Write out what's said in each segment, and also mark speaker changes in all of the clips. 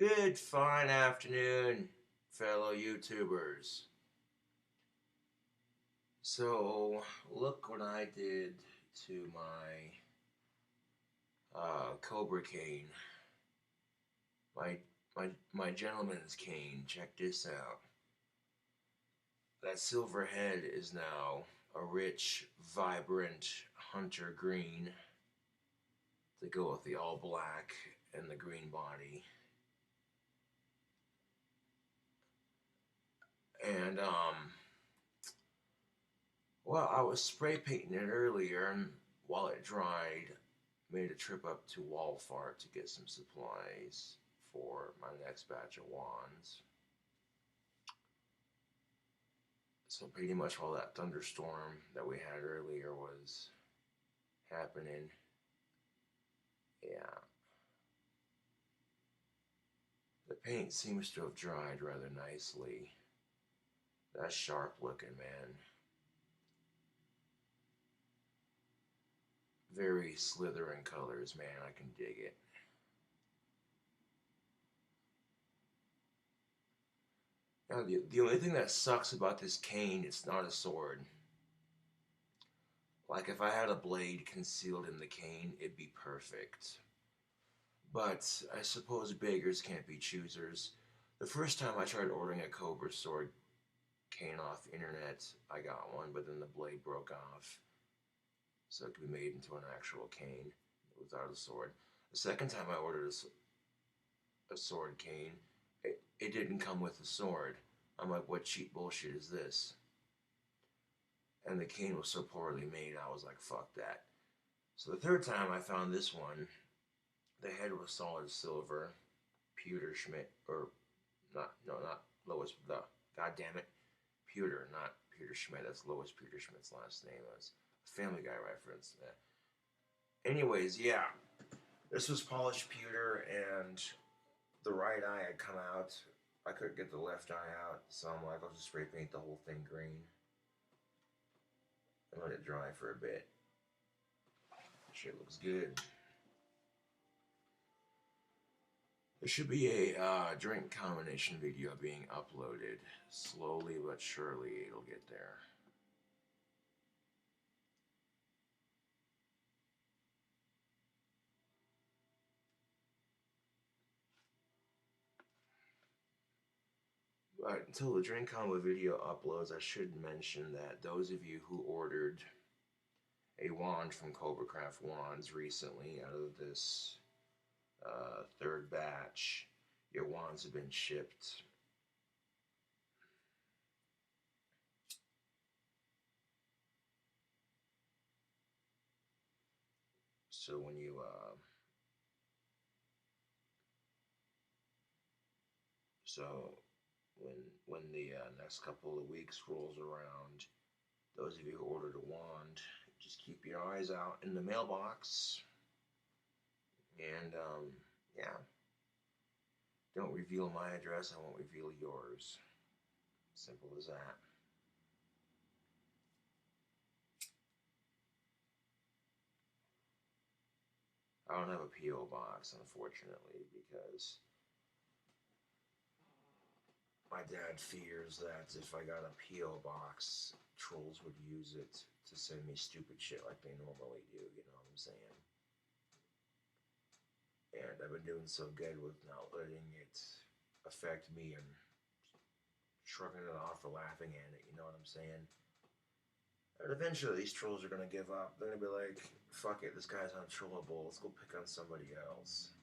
Speaker 1: Good fine afternoon, fellow YouTubers. So, look what I did to my Cobra cane. My gentleman's cane. Check this out. That silver head is now a rich, vibrant hunter green to go with the all black and the green body. And well, I was spray painting it earlier, and while it dried, made a trip up to Walmart to get some supplies for my next batch of wands. So pretty much while that thunderstorm that we had earlier was happening, yeah, the paint seems to have dried rather nicely. That's sharp looking, man. Very slithering colors, man. I can dig it. Now, the only thing that sucks about this cane, it's not a sword. Like, if I had a blade concealed in the cane, it'd be perfect. But I suppose beggars can't be choosers. The first time I tried ordering a Cobra sword cane off the internet, I got one, but then the blade broke off. So it could be made into an actual cane without a sword. The second time I ordered a sword cane, it didn't come with a sword. I'm like, what cheap bullshit is this? And the cane was so poorly made, I was like, fuck that. So the third time I found this one, the head was solid silver, pewter Schmidt, or not Lois, god damn it, pewter, not Peter Schmidt, that's Lois Peter Schmidt's last name. That's a Family Guy reference. Anyways, yeah, this was polished pewter, and the right eye had come out. I couldn't get the left eye out, so I'm like, I'll just spray paint the whole thing green and let it dry for a bit. Shit looks good. There should be a drink combination video being uploaded. Slowly but surely it'll get there. But until the drink combo video uploads, I should mention that those of you who ordered a wand from CobraCraft Wands recently out of this third batch, your wands have been shipped. So when you when the next couple of weeks rolls around, those of you who ordered a wand, just keep your eyes out in the mailbox. And yeah, don't reveal my address, I won't reveal yours. Simple as that. I don't have a P.O. box, unfortunately, because my dad fears that if I got a P.O. box, trolls would use it to send me stupid shit like they normally do, you know what I'm saying? And I've been doing so good with not letting it affect me and shrugging it off or laughing at it, you know what I'm saying? And eventually these trolls are going to give up. They're going to be like, fuck it, this guy's untrollable, let's go pick on somebody else.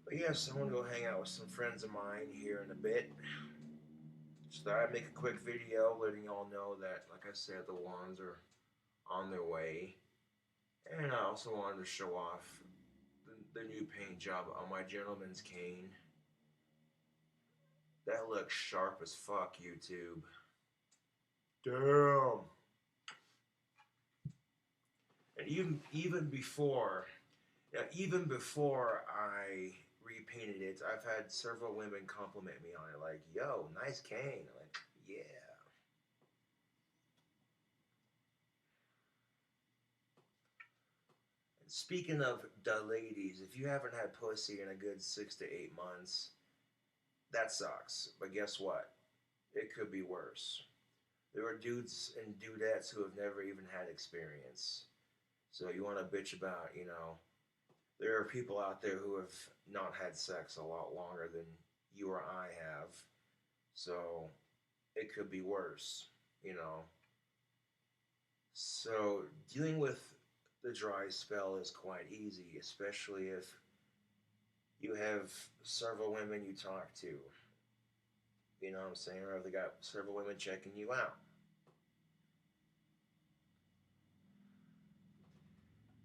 Speaker 1: But yes, I want to go hang out with some friends of mine here in a bit. So that I make a quick video letting y'all know that, like I said, the wands are on their way. And I also wanted to show off the new paint job on my gentleman's cane. That looks sharp as fuck, YouTube. Damn. And even before I repainted it. I've had several women compliment me on it, like, yo, nice cane. I'm like, yeah. And speaking of the ladies, if you haven't had pussy in a good 6 to 8 months, that sucks. But guess what? It could be worse. There are dudes and dudettes who have never even had experience. So you want to bitch about, there are people out there who have not had sex a lot longer than you or I have. So it could be worse, you know. So dealing with the dry spell is quite easy, especially if you have several women you talk to. You know what I'm saying? Or if they got several women checking you out.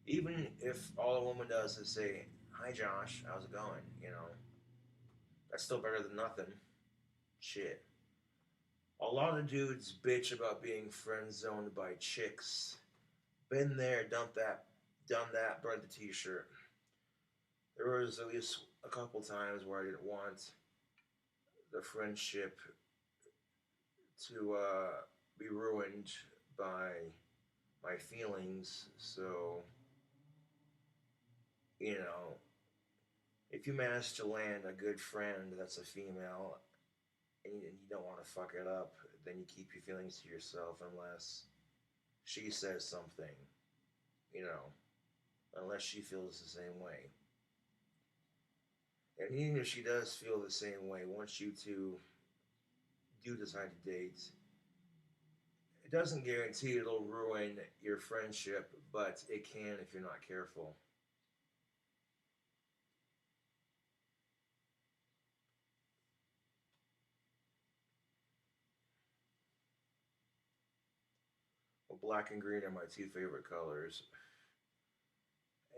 Speaker 1: Even if all a woman does is say, "Hi Josh, how's it going?" That's still better than nothing. Shit. A lot of dudes bitch about being friend zoned by chicks. Been there, done that, burnt the t-shirt. There was at least a couple times where I didn't want the friendship to be ruined by my feelings. So, you know, if you manage to land a good friend that's a female and you don't want to fuck it up, then you keep your feelings to yourself unless she says something, you know, unless she feels the same way. And even if she does feel the same way, once you two do decide to date, it doesn't guarantee it'll ruin your friendship, but it can if you're not careful. Well, black and green are my two favorite colors.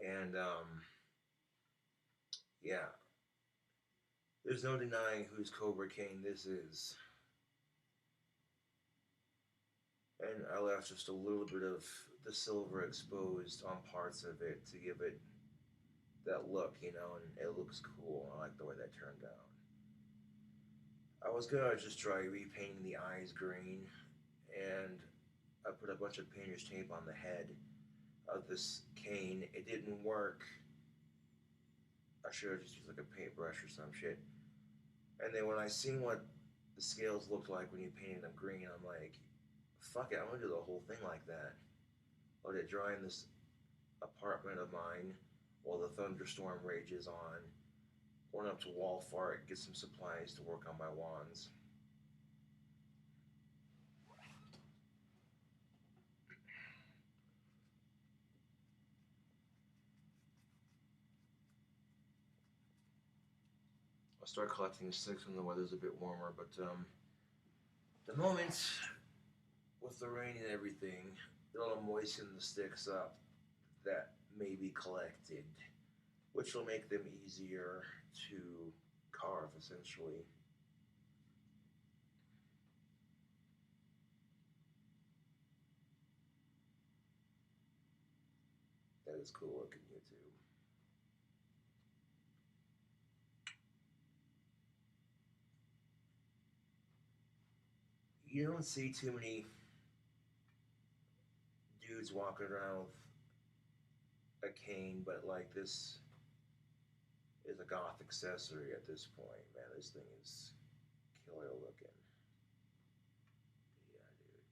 Speaker 1: And yeah, there's no denying whose Cobra Cane this is. And I left just a little bit of the silver exposed on parts of it to give it that look, and it looks cool. I like the way that turned out. I was gonna just try repainting the eyes green, and I put a bunch of painter's tape on the head of this cane. It didn't work. I should have just used like a paintbrush or some shit. And then when I seen what the scales looked like when you painted them green, I'm like, fuck it, I'm gonna do the whole thing like that. Let it dry in this apartment of mine while the thunderstorm rages on. Going up to Walmart, get some supplies to work on my wands. I'll start collecting sticks when the weather's a bit warmer, but the moment with the rain and everything, it'll moisten the sticks up that may be collected, which will make them easier to carve essentially. That is cool looking, YouTube. You don't see too many dudes walking around with a cane, but like this is a goth accessory at this point. Man, this thing is killer looking. Yeah, dude.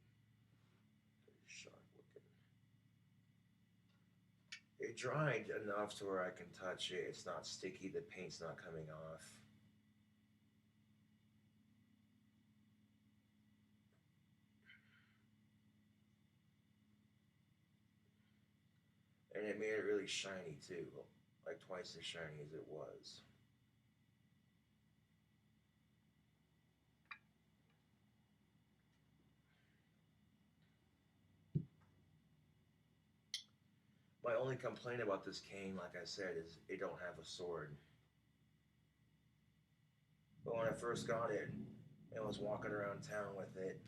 Speaker 1: Pretty sharp looking. It dried enough to where I can touch it. It's not sticky. The paint's not coming off. And it made it really shiny too. Like twice as shiny as it was. My only complaint about this cane, like I said, is it don't have a sword. But when I first got it and was walking around town with it,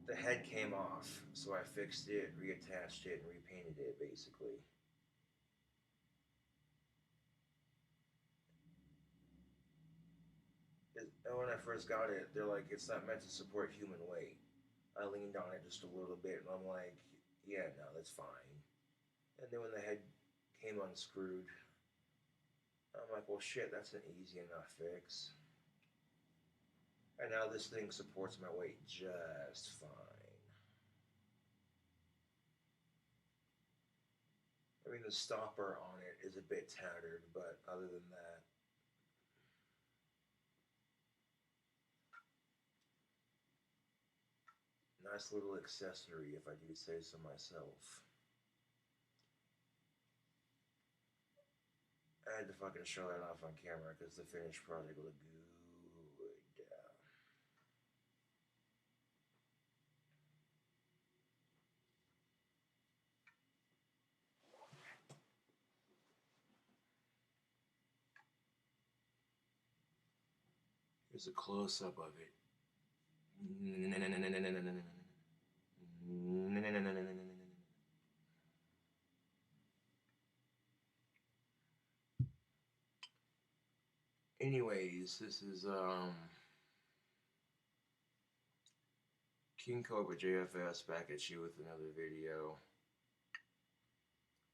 Speaker 1: the head came off. So I fixed it, reattached it, and repainted it basically. And when I first got it, they're like, it's not meant to support human weight. I leaned on it just a little bit, and I'm like, yeah, no, that's fine. And then when the head came unscrewed, I'm like, well, shit, that's an easy enough fix. And now this thing supports my weight just fine. I mean, the stopper on it is a bit tattered, but other than that, nice little accessory, if I do say so myself. I had to fucking show that off on camera because the finished product looked good. Here's a close-up of it. Anyways, this is KINGCOBRAJFS back at you with another video.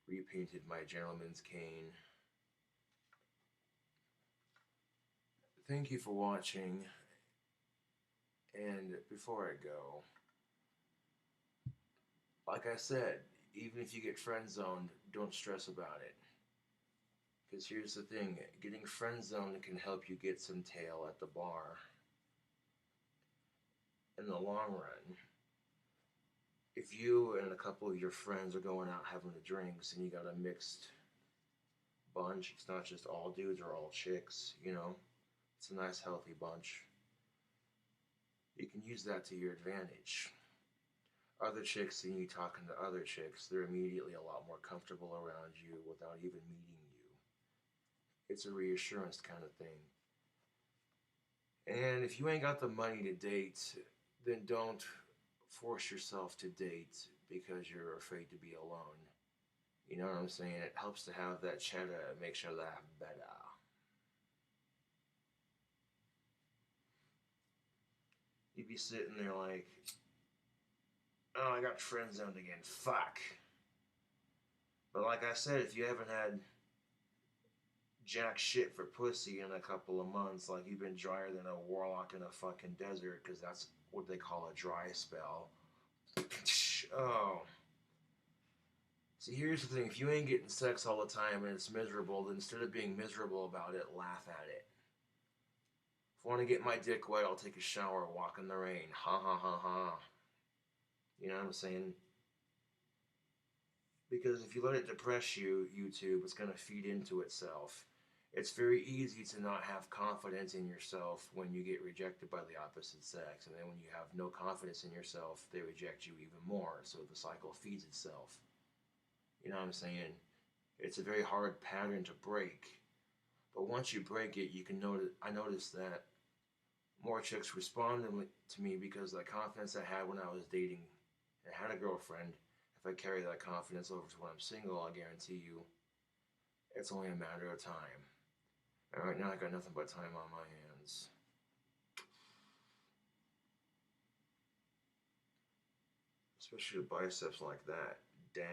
Speaker 1: Repainted my gentleman's cane. Thank you for watching. And before I go, like I said, even if you get friend zoned, don't stress about it. Because here's the thing, getting friend zoned can help you get some tail at the bar in the long run. If you and a couple of your friends are going out having the drinks and you got a mixed bunch, it's not just all dudes or all chicks, you know, it's a nice healthy bunch. You can use that to your advantage. Other chicks see you talking to other chicks, they're immediately a lot more comfortable around you without even meeting you. It's a reassurance kind of thing. And if you ain't got the money to date, then don't force yourself to date because you're afraid to be alone. You know what I'm saying? It helps to have that cheddar, make sure that better. You'd be sitting there like, oh, I got friend zoned again. Fuck. But like I said, if you haven't had jack shit for pussy in a couple of months, like you've been drier than a warlock in a fucking desert, because that's what they call a dry spell. Oh. See, here's the thing. If you ain't getting sex all the time and it's miserable, then instead of being miserable about it, laugh at it. If I want to get my dick wet, I'll take a shower, walk in the rain. Ha ha ha ha. You know what I'm saying? Because if you let it depress you, YouTube, it's going to feed into itself. It's very easy to not have confidence in yourself when you get rejected by the opposite sex. And then when you have no confidence in yourself, they reject you even more. So the cycle feeds itself. You know what I'm saying? It's a very hard pattern to break. But once you break it, you can notice. I noticed that more chicks responded to me because the confidence I had when I was dating and had a girlfriend. If I carry that confidence over to when I'm single, I guarantee you, it's only a matter of time. And right now, I got nothing but time on my hands. Especially with biceps like that. Damn.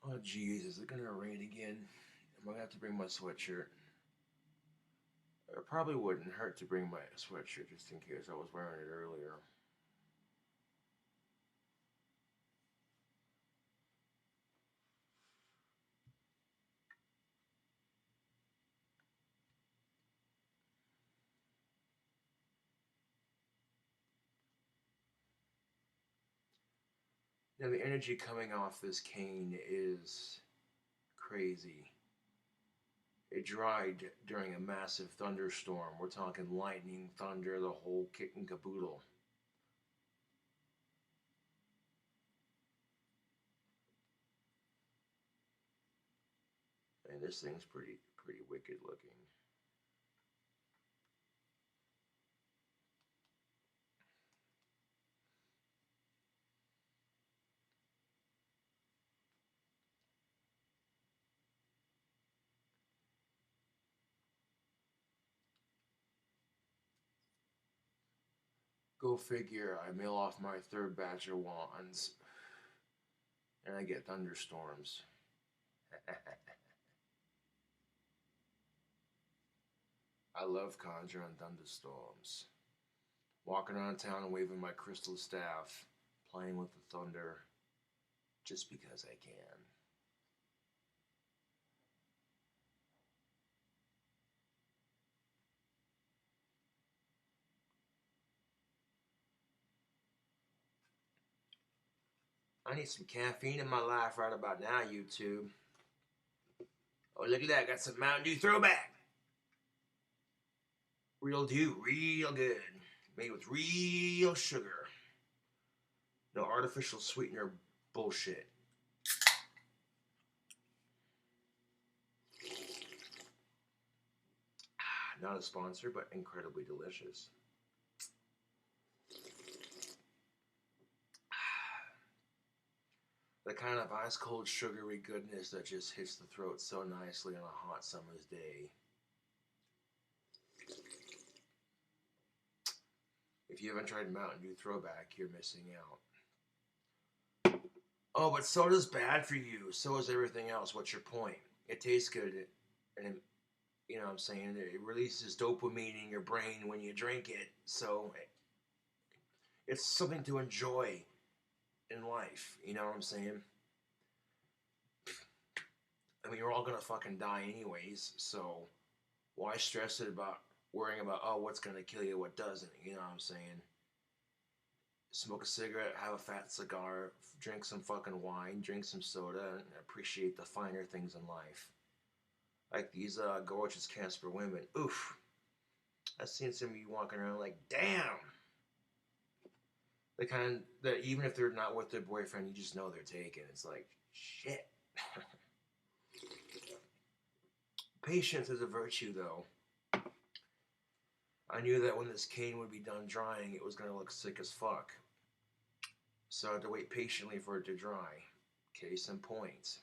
Speaker 1: Oh, jeez, is it gonna rain again? Am I gonna have to bring my sweatshirt? It probably wouldn't hurt to bring my sweatshirt just in case I was wearing it earlier. Now, the energy coming off this cane is crazy. It dried during a massive thunderstorm. We're talking lightning, thunder, the whole kit and caboodle. And this thing's pretty wicked looking. Go figure, I mail off my third batch of wands, and I get thunderstorms. I love conjuring thunderstorms. Walking around town and waving my crystal staff, playing with the thunder, just because I can. I need some caffeine in my life right about now, YouTube. Oh, look at that. Got some Mountain Dew throwback. Real dew, real good. Made with real sugar. No artificial sweetener bullshit. Not a sponsor, but incredibly delicious. The kind of ice cold sugary goodness that just hits the throat so nicely on a hot summer's day. If you haven't tried Mountain Dew Throwback, you're missing out. Oh, but soda's bad for you. So is everything else. What's your point? It tastes good, and you know what I'm saying? It releases dopamine in your brain when you drink it. So it's something to enjoy in life. You know what I'm saying? I mean, you're all gonna fucking die anyways. So why stress it about worrying about, oh, what's gonna kill you, what doesn't? You know what I'm saying? Smoke a cigarette, have a fat cigar, drink some fucking wine, drink some soda, and appreciate the finer things in life. Like these gorgeous Casper women. Oof. I've seen some of you walking around like, damn. The kind that even if they're not with their boyfriend, you just know they're taken. It's like, shit. Patience is a virtue, though. I knew that when this cane would be done drying, it was going to look sick as fuck. So I had to wait patiently for it to dry. Case in point.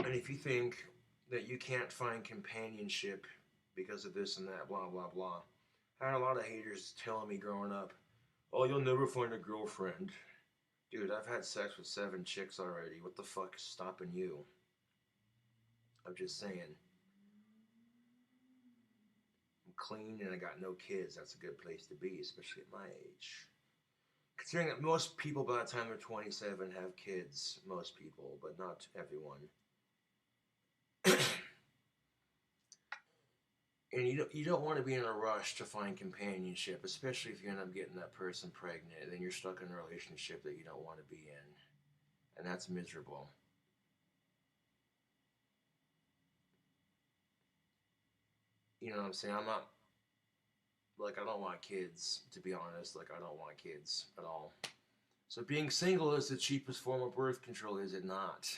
Speaker 1: And if you think that you can't find companionship because of this and that, blah, blah, blah. I had a lot of haters telling me growing up, oh, you'll never find a girlfriend. Dude, I've had sex with 7 chicks already. What the fuck is stopping you? I'm just saying. I'm clean and I got no kids. That's a good place to be, especially at my age. Considering that most people by the time they're 27 have kids. Most people, but not everyone. And you don't want to be in a rush to find companionship, especially if you end up getting that person pregnant, and then you're stuck in a relationship that you don't want to be in. And that's miserable. You know what I'm saying? I'm not, like, I don't want kids, to be honest. Like, I don't want kids at all. So being single is the cheapest form of birth control, is it not?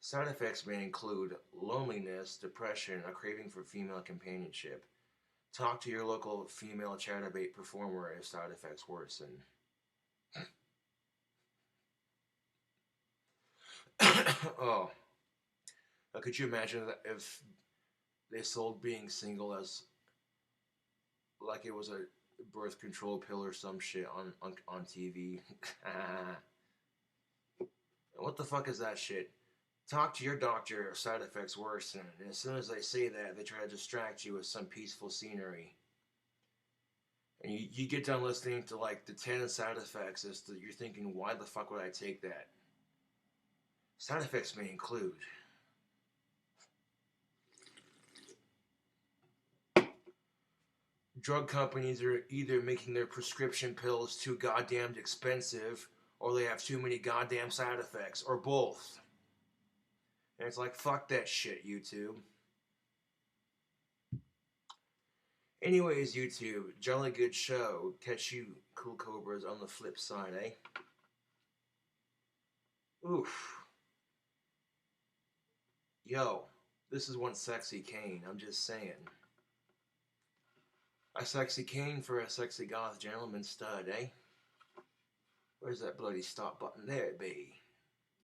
Speaker 1: Side effects may include loneliness, depression, a craving for female companionship. Talk to your local female chatterbait performer if side effects worsen. Oh. Could you imagine that if they sold being single as like it was a birth control pill or some shit on TV? What the fuck is that shit? Talk to your doctor if side effects worsen, and as soon as they say that, they try to distract you with some peaceful scenery. And you get done listening to like the 10 side effects, as to you're thinking, why the fuck would I take that? Side effects may include drug companies are either making their prescription pills too goddamn expensive, or they have too many goddamn side effects, or both. And it's like, fuck that shit, YouTube. Anyways, YouTube, jolly good show. Catch you cool cobras on the flip side, eh? Oof. Yo, this is one sexy cane, I'm just saying. A sexy cane for a sexy goth gentleman stud, eh? Where's that bloody stop button? There it be.